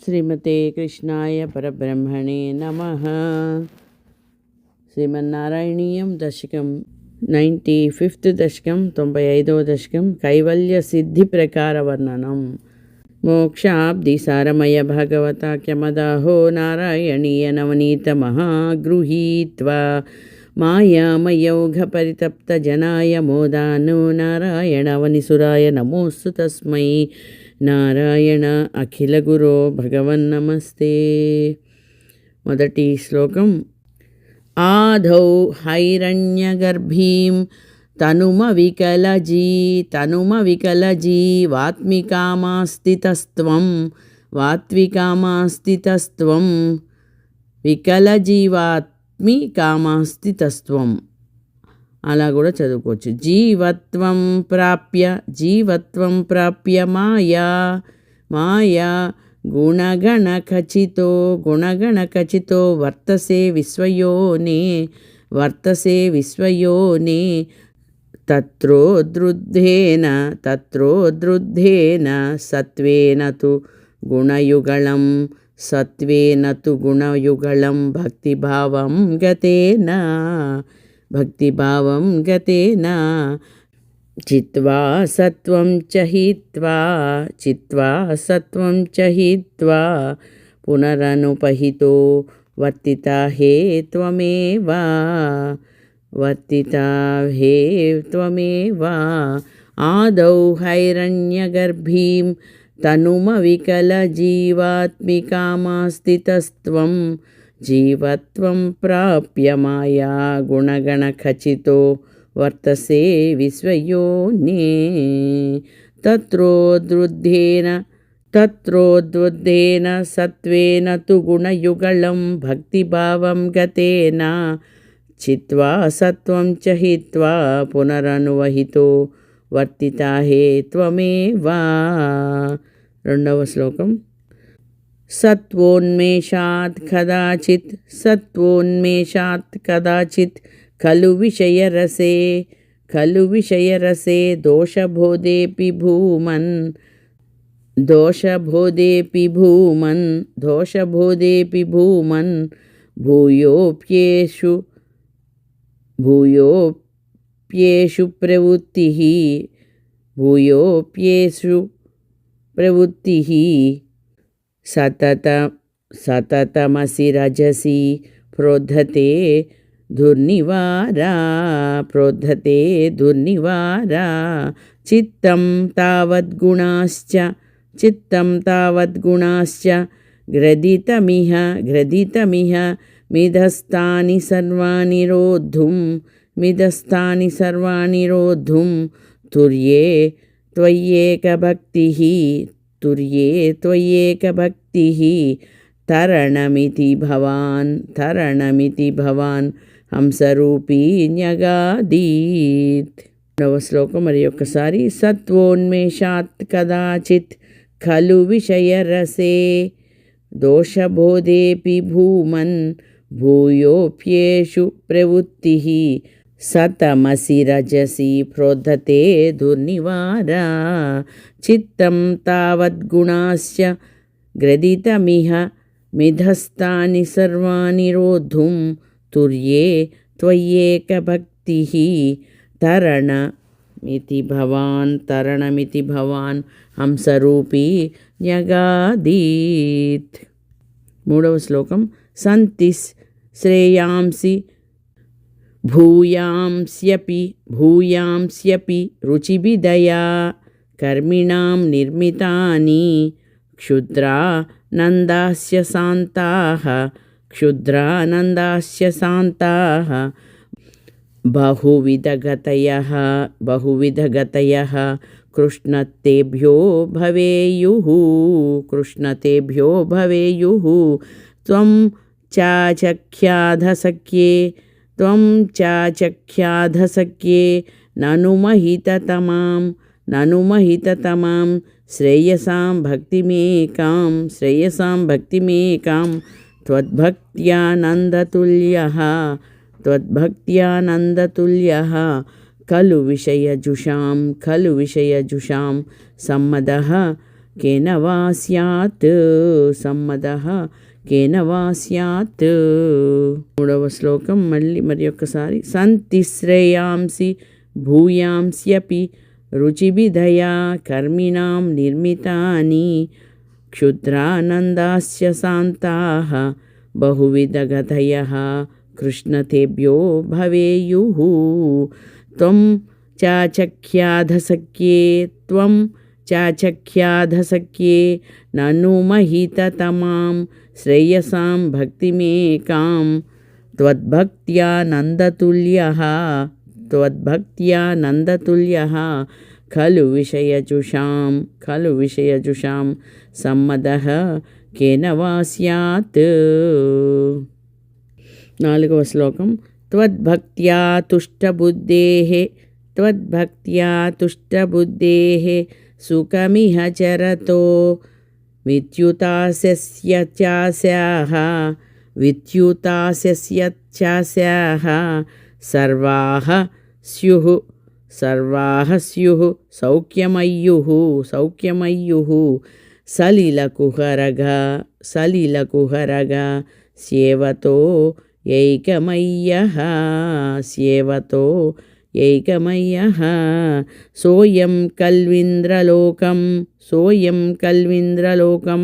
శ్రీమతే కృష్ణాయ పరబ్రహ్మణే నమః. శ్రీమన్నారాయణీయం దశకం 95th దశకం 95వ దశకం కైవల్య సిద్ధి ప్రకార వర్ణనం. మోక్షాబ్ది సారమయ భాగవతాఖ్యమదాహో నారాయణీయ నవనీత మహాగృహీత్వా మాయామయౌఘ పరితప్త జనాయ మోదానో నారాయణవనిసురాయ నమోస్తు తస్మై నారాయణ అఖిల గురో భగవన్ నమస్తే. మొదటి శ్లోకం. ఆధౌ హైరణ్యగర్భీం తనుమ వికలజీ వాత్వికామాస్థితస్త్వం వికలజీవాత్మికామాస్థితస్త్వం అలా కూడా చదువుకోవచ్చు. జీవత్వం ప్రాప్య మాయా గుణగణఖచితో వర్తసే విశ్వయోనే తత్రోద్ధృద్ధేన సత్వేన తు గుణయుగళం భక్తిభావం గతేన చిత్వా సత్వం చ హిత్వా పునరనుపహితో వర్తితా హే త్వమేవ. ఆదౌ హైరణ్యగర్భీం తనుమ వికలజీవాత్మికామాస్థితస్త్వం జీవత్వం ప్రాప్య మాయా గుణగణఖచితో వర్తసే విశ్వయోనే తత్రోద్ధృద్ధేన సత్వేన తు గుణయుగళం భక్తిభావం గతేన చిత్వా సత్వం చ హిత్వా పునరనువహితో వర్తితా హే త్వమేవ. రెండవ శ్లోకం. సత్వోన్మేషాత్ కదాచిత్ ఖలు విషయరసే దోషబోధేపి భూమన్ భూయోప్యేషు ప్రవృత్తిః సతతమసి రజసి ప్రోద్ధతే దుర్నివారా చిత్తం తావద్గుణాశ్చ గ్రదితమిహ మిదస్థాని సర్వాణి రోద్ధుం తుర్యే త్వయ్యేకభక్తిః తరణమితి భవాన్ హంసరూపీ న్యగాదీత్. రెండవ శ్లోకం మరి ఒక్కసారి. సత్వోన్మేషాత్ కదాచిత్ ఖలు విషయరసే దోషబోధేపి భూమన్ భూయోప్యేషు ప్రవృత్తిః సతమసి రజసి ప్రోద్ధతే దుర్నివారా చిత్తం తావద్గుణాశ్చ గ్రదితమిహ మిధస్థాని సర్వాణి రోద్ధుం తుర్యే త్వయ్యేకభక్తిః తరణమితి భవాన్ హంసరూపీ న్యగాదీత్. మూడవ శ్లోకం. సంతి శ్రేయాంసి భూయాంస్యపి రుచిభిదయా కర్మిణాం నిర్మితాని క్షుద్రానందాస్య శాంతాః బహువిధగతయః కృష్ణతేభ్యో భవేయుః త్వం చాచఖ్యాధసఖ్యే ననుమహితతమాం శ్రేయసాం భక్తిమేకాం త్వద్భక్త్యానందతుల్యః ఖలు విషయజుషాం సమ్మదః కేన వా స్యాత్ సమ్మదః కేన వా స్యాత్. మూడవ శ్లోకం మరి ఒక్కసారి. సంతి శ్రేయాంసి భూయాంస్యపి రుచిభిదయా కర్మిణాం నిర్మితాని క్షుద్రానందాస్య శాంతాః బహువిధగతయః కృష్ణతేభ్యో భవేయుః. త్వం చాచఖ్యాధసఖ్యే త్వం చాచఖ్యాధసఖ్యే ననుమహితతమాం శ్రేయసాం భక్తిమేకాం త్వద్భక్త్యా నందతుల్యః ఖలు విషయజుషాం సమ్మదః కేన వా స్యాత్. నాలుగవ శ్లోకం. త్వద్భక్త్యా తుష్టబుద్ధేః సుఖమిహ చరతో విద్యుతాస్య చాస్యాః సర్వాః స్యుః సౌఖ్యమయ్యుః సలిలకుహరగ సేవతో యైకమయ్యః సోయం కల్వింద్రలోకం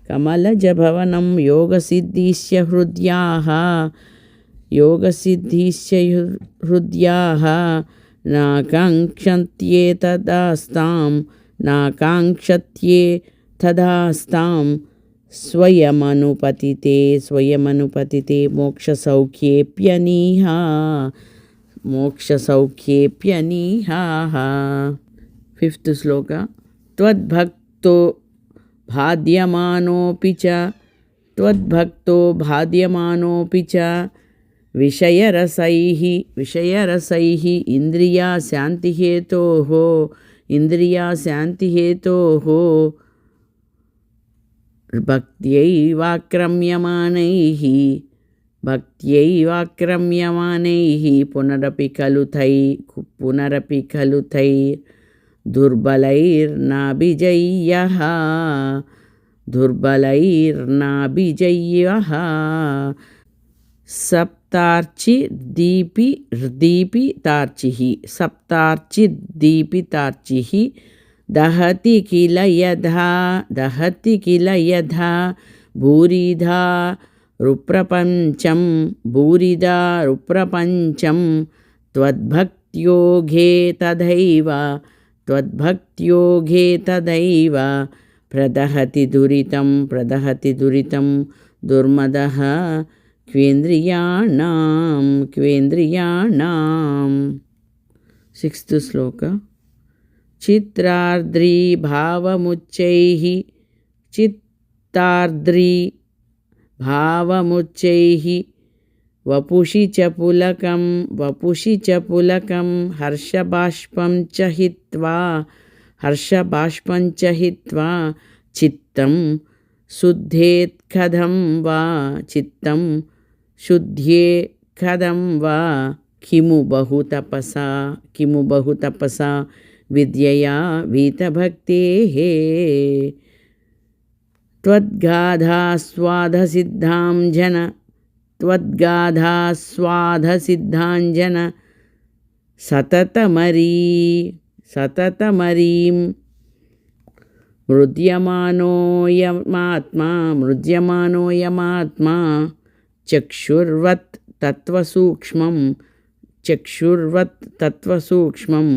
కమలజభవనం యోగసిద్ధిస్య హృద్యాః నాకాంక్షత్యేతదాస్తాం స్వయమనుపతితే మోక్షసౌఖ్యేప్యనీహాః. ఫిఫ్త్ శ్లోక. త్వద్భక్తో భాద్యమానోపి చ విషయరసైః ఇంద్రియాశాంతిహేతోః భక్త్యైవాక్రమ్యమానైః పునరపి ఖలు తై దుర్బలైర్నాభిజయ్యః సప్తార్చిదీపితార్చిః దహతి కిల యథా భూరిధా రుప్రపంచం త్వద్భక్త్యోఘే తథైవ ప్రదహతి దురితం దుర్మదః క్వేంద్రియాణాం. సిక్స్త్ శ్లోక. చిత్తార్ద్రీ భావముచ్చైః వపుషి చ పులకం హర్షబాష్పం చ హిత్వా చిత్తం శుద్ధేత్కథం వా కిము బహుతపసా విద్యయా వీతభక్తేః. త్వద్గాధాస్వాదసిద్ధాంజన సతతమరీం మృద్యమానోయమాత్మా చక్షుర్వత్ తత్వసూక్ష్మం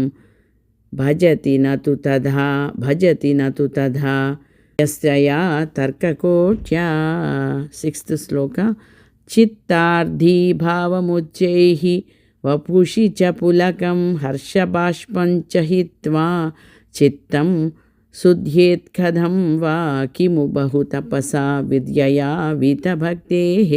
భజతి నతు తథా యస్యా తర్కకోట్యా. సిక్స్త్ శ్లోక. చిత్తార్థీ భావముచ్చైః వపుషి చ పులకం హర్షబాష్పం చ హిత్వా చిత్తం శుద్ధేత్కథం వా కిము బహుతపసా విద్యయా వీతభక్తేః.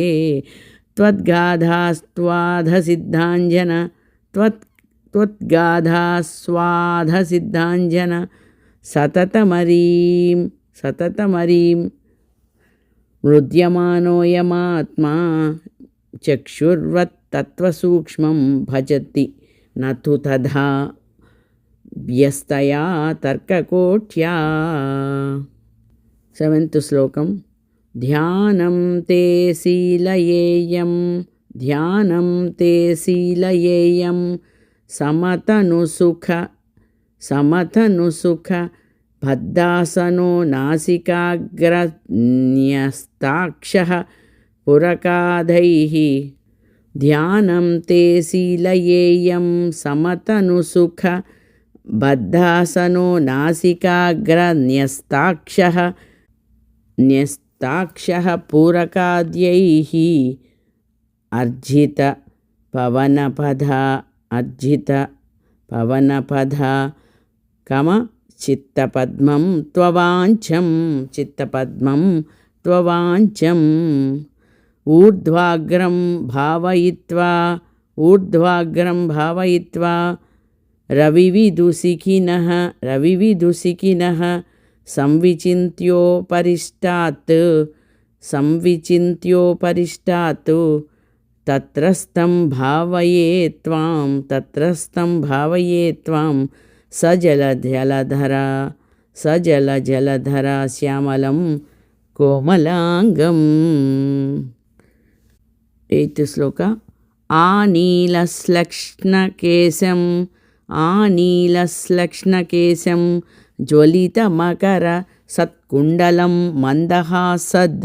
త్వద్గాధాస్వాదసిద్ధాంజన సతతమరీం మృద్యమానోయమాత్మా చక్షుర్వత్ తత్వసూక్ష్మం భజతి నతు తథా వ్యస్తయా తర్కకోట్యా. 7th శ్లోకం. ధ్యానం తే శీలయేయం ధ్యానం తే శీలయేయం సమతను సుఖ బద్ధాసనో నాసికాగ్రన్యస్తాక్షః పురకాధైః. ధ్యానం తే శీలయేయం సమతను సుఖ బద్ధాసనో నాసికాగ్రన్యస్తాక్షః పూరకాద్యైః. అర్జిత పవనపథ కమ చిత్తపద్మం త్వవాంఛం. ఊర్ధ్వాగ్రం భావయిత్వా రవివిదుషిఖినః సంవిచింత్యోపరిష్టాత్ తత్రస్థం భావయే త్వాం సజలధర శ్యామలం కోమలాంగం. 8th శ్లోక. ఆనీలశ్లక్ష్ణకేశం జ్వలితమకర సత్కుండలం మందహాసద్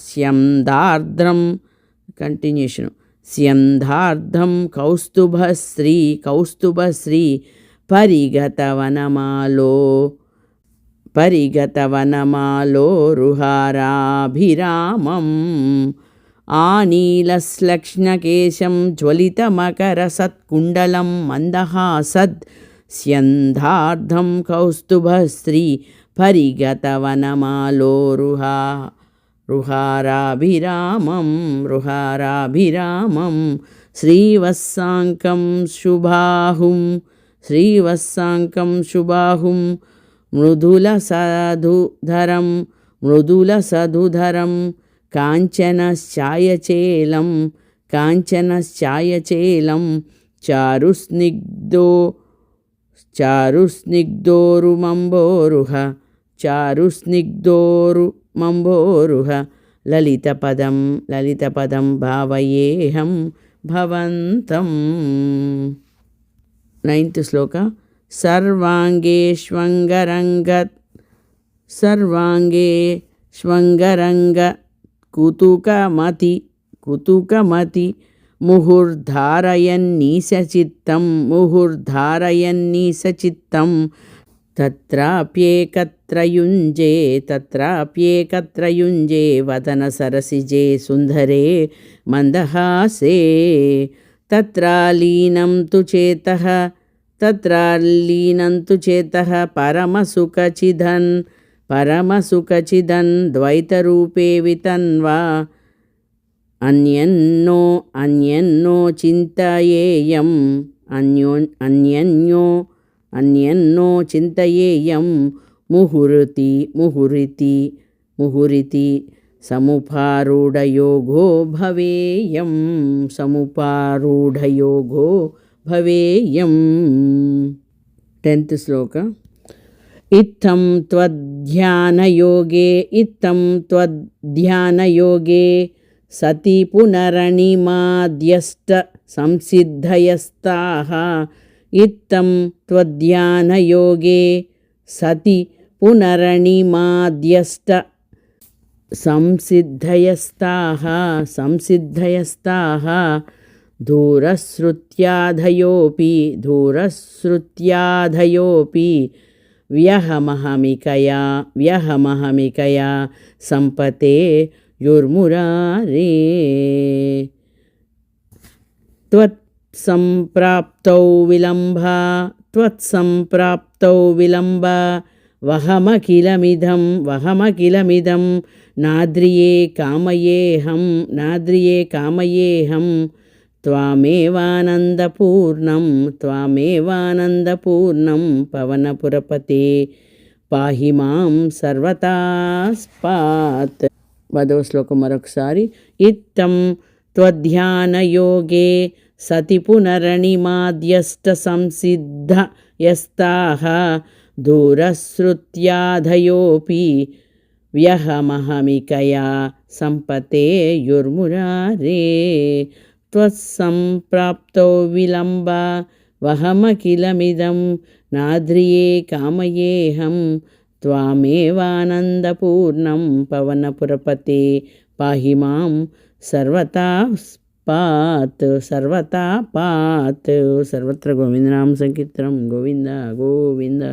స్యందార్ద్రం స్యందార్ధం కౌస్తుభశ్రీ పరిగతవనమాలో రుహారాభిరామం. ఆనీలశ్లక్ష్ణకేశం జ్వలితమకర సత్కుండలం మందహాసద్ స్యందార్ధం కౌస్తుభశ్రీ పరిగతవనమాలో రుహారాభిరామం. శ్రీవత్సాంకం శుబాహుం మృదులసధుధరం కాంచనశ్చాయచేలం చారుస్నిగ్ధోరుమంబోరుహ లలితపదం భావయేహం భవంతం. 9th శ్లోక. సర్వాంగే ష్వంగరంగ కుతుకమతి ముహుర్ధారయన్నీశచిత్తం తత్రాప్యేకత్రయుంజే వదన సరసిజే సుందరే మందహాసే. తత్రాలీనం తు చేతః పరమసుఖచిదన్ ద్వైతరూపే వితన్వా. అన్యన్నో చింతయేయం ముహురితి సముపారూఢయోగో భవేయం. 10th శ్లోక. ఇత్థం త్వధ్యానయోగే సతి పునరణిమాద్యష్ట సంసిద్ధయస్తాః. ఇత్థం త్వధ్యానయోగే సతి పునరణిమాద్యష్ట సంసిద్ధయస్తాః. దూరశ్రుత్యాధయోపి వ్యహమహమికయా సంపతే యుర్మురారే. త్వత్సంప్రాప్తౌ విలంబ వహమఖిలమిదం నాద్రియే కామయేహం. త్వామేవానందపూర్ణం పవనపురపతే పాహి మాం సర్వతాస్పాత్. 10వ శ్లోకం మరొకసారి. ఇత్తం त्वध्यानयोगे सति पुनरनिमाद्यष्टसंसिद्धयस्ताः दूरश्रुत्याधयोऽपि व्यहमहमिकया सम्पतेयुर्मुरारे त्वत्सम्प्राप्तौ विलम्बा वहमखिलमिदं नाद्रिये कामयेऽहं त्वामेवानन्दपूर्णं पवनपुरपते पाहि मां सर्वतापात् सर्वत्र गोविन्दनाम संकीर्तनं गोविन्द गोविन्द।